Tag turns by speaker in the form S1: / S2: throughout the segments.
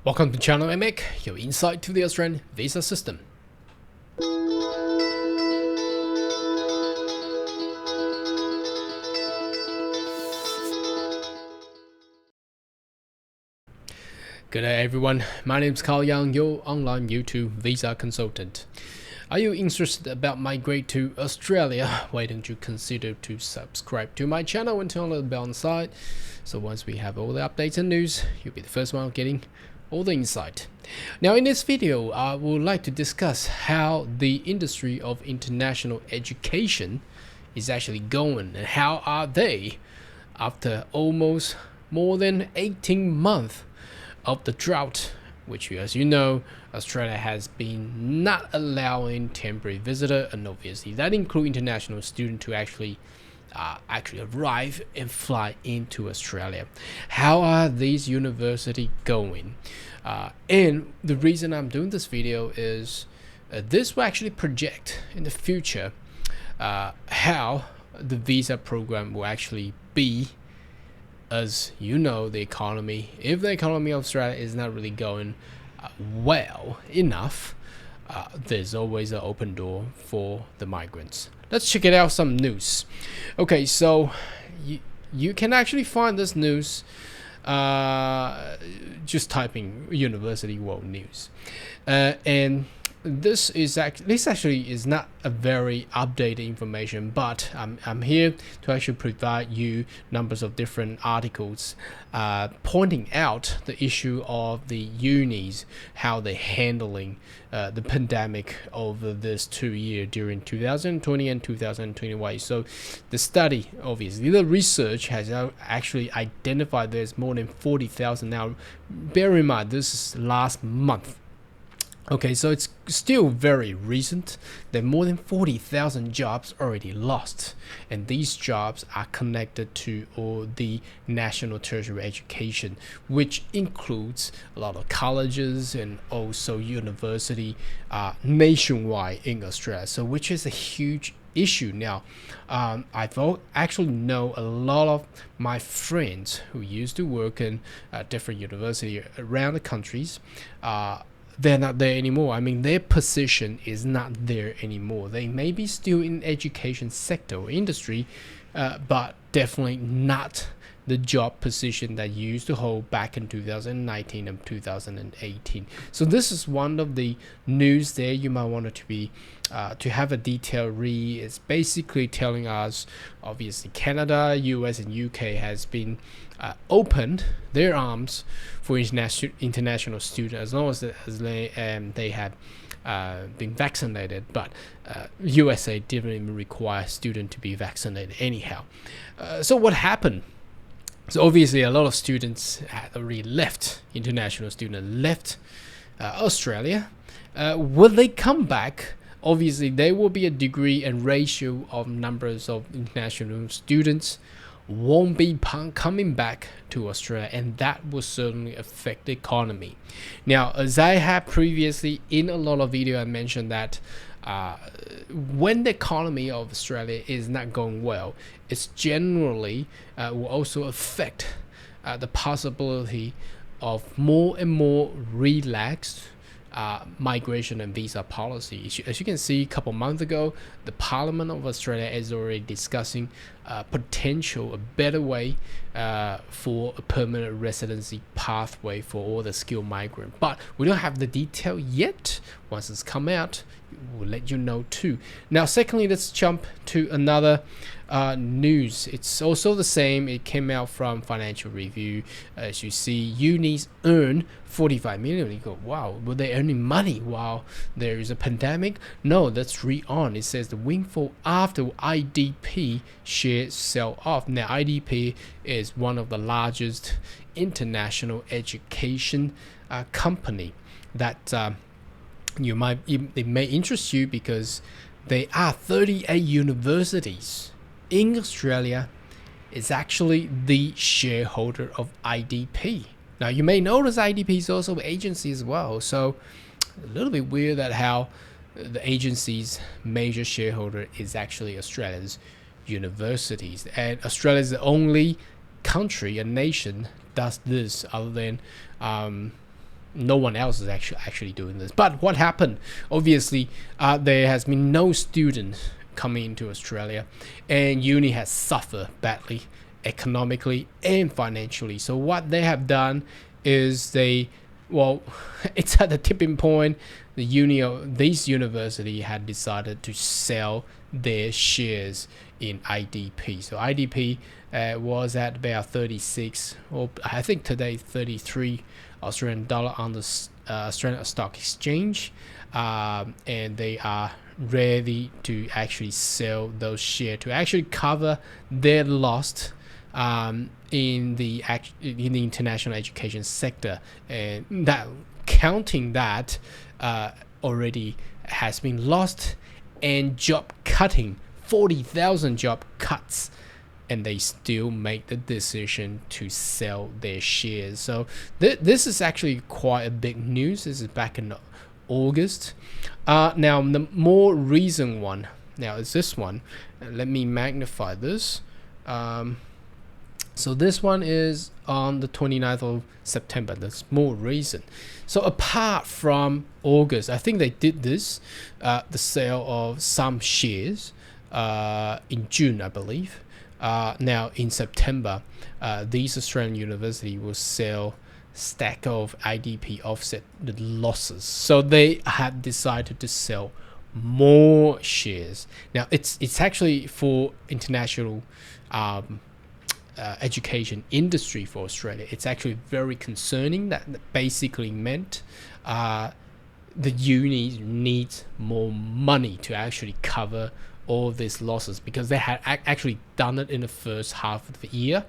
S1: Welcome to Channel MX, your insight to the Australian visa system. Good day everyone, my name is Carl Young, your online YouTube visa consultant. Are you interested about migrate to Australia? Why don't you consider to subscribe to my channel and turn on the bell on the side, so once we have all the updates and news, you'll be the first one getting all the insight. Now in this video, I would like to discuss how the industry of international education is actually going and how are they after almost more than 18 months of the drought, which, as you know, Australia has been not allowing temporary visitor, and obviously that includes international students to actually arrive and fly into Australia. How are these universities going? And the reason I'm doing this video is this will actually project in the future how the visa program will actually be. As you know, the economy, if the economy of Australia is not really going well enough, there's always an open door for the migrants. Let's check it out, some news. Okay, so you can actually find this news just typing University World News, and this actually is not a very updated information, but I'm here to actually provide you numbers of different articles pointing out the issue of the unis, how they're handling the pandemic over this 2 years during 2020 and 2021. So the study, obviously the research has actually identified there's more than 40,000 now. Bear in mind this is last month. Okay, so it's still very recent that more than 40,000 jobs already lost, and these jobs are connected to all the national tertiary education, which includes a lot of colleges and also university nationwide in Australia. So which is a huge issue. Now I've actually know a lot of my friends who used to work in different universities around the countries. They're not there anymore. I mean, their position is not there anymore. They may be still in education sector or industry, but definitely not the job position that you used to hold back in 2019 and 2018. So this is one of the news there you might want it to be to have a detailed read. It's basically telling us, obviously Canada, US and UK has been opened their arms for international students as long as they have been vaccinated, but USA didn't even require students to be vaccinated anyhow. So what happened? So obviously a lot of students had already left, international students left Australia. Will they come back? Obviously there will be a degree and ratio of numbers of international students won't be coming back to Australia, and that will certainly affect the economy. Now, as I have previously in a lot of video, I mentioned that when the economy of Australia is not going well, it's generally will also affect the possibility of more and more relaxed migration and visa policy. As you can see, a couple months ago, the Parliament of Australia is already discussing a better way for a permanent residency pathway for all the skilled migrants. But we don't have the detail yet. Once it's come out, we'll let you know too. Now, secondly, let's jump to another news. It's also the same. It came out from Financial Review. As you see, unis earn 45 million. You go, wow, were they earning money while there is a pandemic? No, let's read on. It says the windfall after IDP shares sell off. Now, IDP is one of the largest international education company that it may interest you, because there are 38 universities in Australia is actually the shareholder of IDP. Now you may notice IDP is also an agency as well, so a little bit weird that how the agency's major shareholder is actually Australia's universities, and Australia is the only country, a nation, does this other than no one else is actually doing this. But what happened? Obviously, there has been no students coming into Australia, and uni has suffered badly economically and financially. So what they have done is it's at the tipping point. These university had decided to sell their shares in IDP. So IDP was at about 36, or I think today 33 Australian dollar on the Australian Stock Exchange, and they are ready to actually sell those shares to actually cover their loss in the international education sector, and that counting that already has been lost, and job cutting, 40,000 job cuts, and they still make the decision to sell their shares. So this is actually quite a big news. This is back in August. Now the more recent one now is this one. Let me magnify this. So this one is on the 29th of September. That's more recent. So apart from August, I think they did this, the sale of some shares in June, I believe. Now in September, these Australian university will sell stack of IDP offset the losses. So they have decided to sell more shares. Now it's actually for international education industry for Australia. It's actually very concerning. That basically meant the uni needs more money to actually cover all these losses, because they had actually done it in the first half of the year.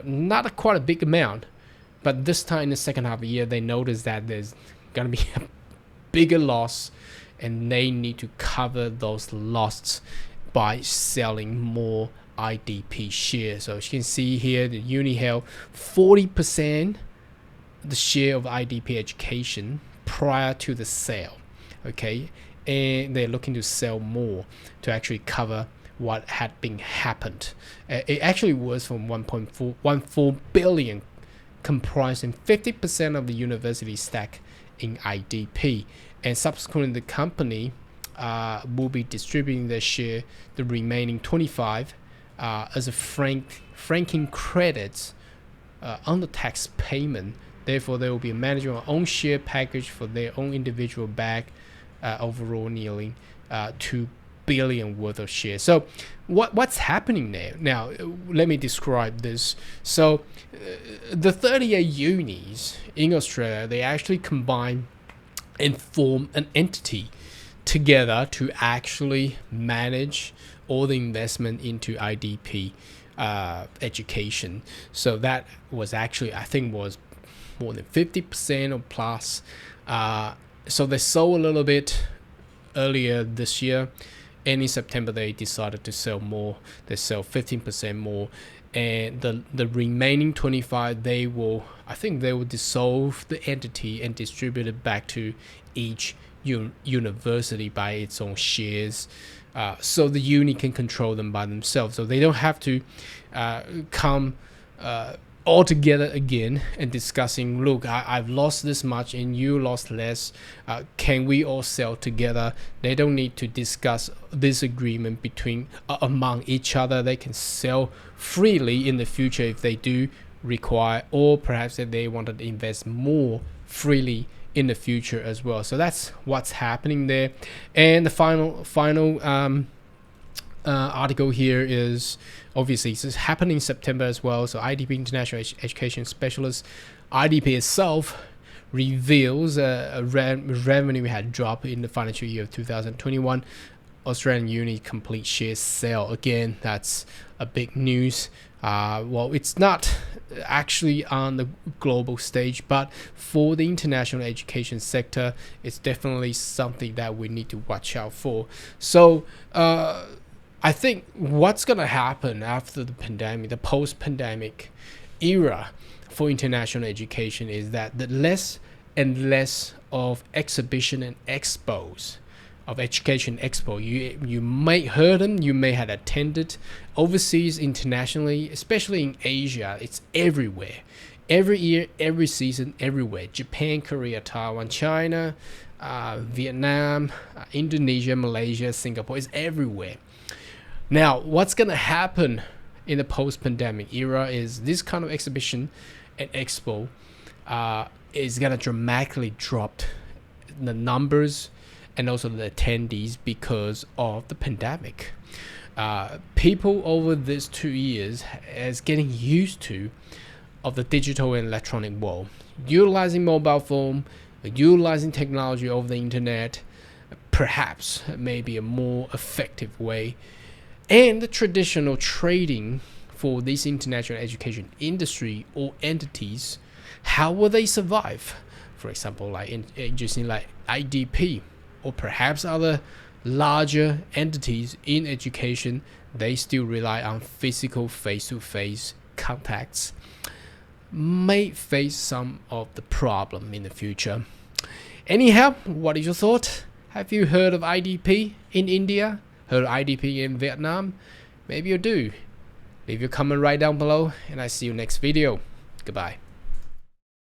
S1: Not quite a big amount, but this time in the second half of the year, they noticed that there's going to be a bigger loss, and they need to cover those losses by selling more IDP shares. So as you can see here, the uni held 40% the share of IDP education prior to the sale. Okay, and they're looking to sell more to actually cover what had been happened. It actually was from 1.14 billion, comprising 50% of the university stack in IDP, and subsequently the company will be distributing their share, the remaining 25, as a franking credits on the tax payment. Therefore, there will be a management own share package for their own individual bag, overall nearly 2 billion worth of shares. So what's happening there? Now, let me describe this. So the 38 unis in Australia, they actually combine and form an entity together to actually manage all the investment into IDP education. So that was actually, I think, was more than 50% or plus. So they sold a little bit earlier this year, and in September they decided to sell more. They sell 15% more, and the remaining 25, I think they will dissolve the entity and distribute it back to each university by its own shares. So the uni can control them by themselves, so they don't have to come all together again and discussing, look, I've lost this much and you lost less, can we all sell together? They don't need to discuss this agreement among each other. They can sell freely in the future if they do require, or perhaps if they wanted to invest more freely in the future as well. So that's what's happening there. And the final article here is, obviously this is happening in September as well. So IDP International Education Specialist, IDP itself reveals a revenue had dropped in the financial year of 2021. Australian uni complete share sale. Again, that's a big news. Well, it's not actually on the global stage, but for the international education sector, it's definitely something that we need to watch out for. So I think what's going to happen after the pandemic, the post-pandemic era for international education, is that the less and less of exhibition and expos, of education expo. You may heard them, you may have attended overseas, internationally, especially in Asia. It's everywhere. every year, every season, everywhere. Japan, Korea, Taiwan, China, Vietnam, Indonesia, Malaysia, Singapore. It's everywhere. Now, what's going to happen in the post-pandemic era is this kind of exhibition and expo is going to dramatically drop the numbers and also the attendees because of the pandemic. People over these 2 years is getting used to of the digital and electronic world, utilizing mobile phone, utilizing technology over the internet, perhaps maybe a more effective way. And the traditional trading for this international education industry or entities, how will they survive? For example, like agencies like IDP or perhaps other larger entities in education, they still rely on physical face-to-face contacts, may face some of the problem in the future. Anyhow, what is your thought? Have you heard of IDP in India? Heard of IDP in Vietnam? Maybe you do. Leave your comment right down below, and I see you next video. Goodbye.